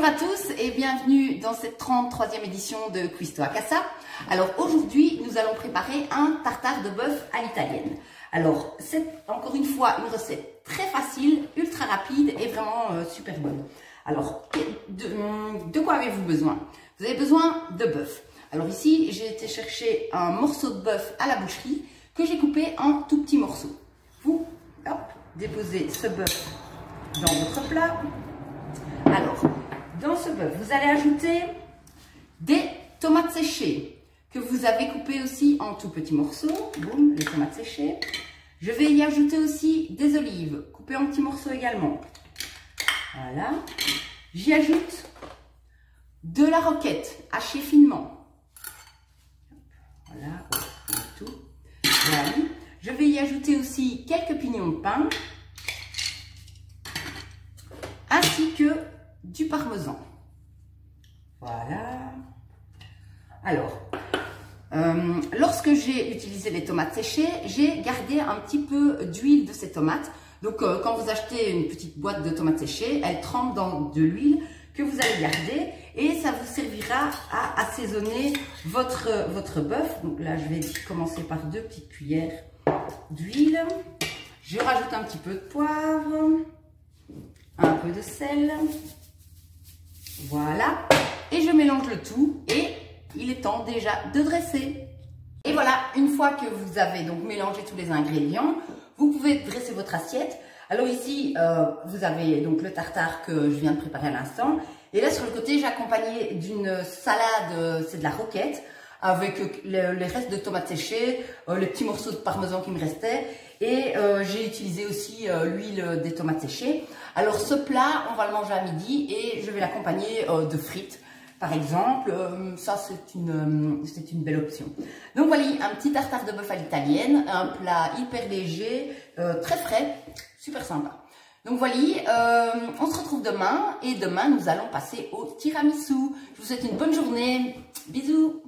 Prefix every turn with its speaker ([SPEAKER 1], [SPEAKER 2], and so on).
[SPEAKER 1] à tous et bienvenue dans cette 33e édition de Questo a Casa. Alors aujourd'hui, nous allons préparer un tartare de bœuf à l'italienne. Alors c'est encore une fois une recette très facile, ultra rapide et vraiment super bonne. Alors de quoi avez-vous besoin? Vous avez besoin de bœuf. Alors ici, j'ai été chercher un morceau de bœuf à la boucherie que j'ai coupé en tout petits morceaux. Vous, hop, déposez ce bœuf dans votre plat. Alors, dans ce bœuf, vous allez ajouter des tomates séchées que vous avez coupées aussi en tout petits morceaux. Boum, les tomates séchées. Je vais y ajouter aussi des olives coupées en petits morceaux également. Voilà. J'y ajoute de la roquette hachée finement. Voilà, tout. Voilà. Je vais y ajouter aussi quelques pignons de pain ainsi que du parmesan. Voilà. Alors, lorsque j'ai utilisé les tomates séchées, j'ai gardé un petit peu d'huile de ces tomates. Donc, quand vous achetez une petite boîte de tomates séchées, elle trempe dans de l'huile que vous allez garder et ça vous servira à assaisonner votre bœuf. Donc là, je vais commencer par 2 petites cuillères d'huile. Je rajoute un petit peu de poivre, un peu de sel. Voilà. Et je mélange le tout et il est temps déjà de dresser. Et voilà, une fois que vous avez donc mélangé tous les ingrédients, vous pouvez dresser votre assiette. Alors ici, vous avez donc le tartare que je viens de préparer à l'instant. Et là, sur le côté, j'ai accompagné d'une salade, c'est de la roquette, avec les restes de tomates séchées, les petits morceaux de parmesan qui me restaient. Et j'ai utilisé aussi l'huile des tomates séchées. Alors ce plat, on va le manger à midi et je vais l'accompagner de frites. Par exemple, ça c'est une belle option. Donc voilà, un petit tartare de bœuf à l'italienne, un plat hyper léger, très frais, super sympa. Donc voilà, on se retrouve demain et demain nous allons passer au tiramisu. Je vous souhaite une bonne journée, bisous.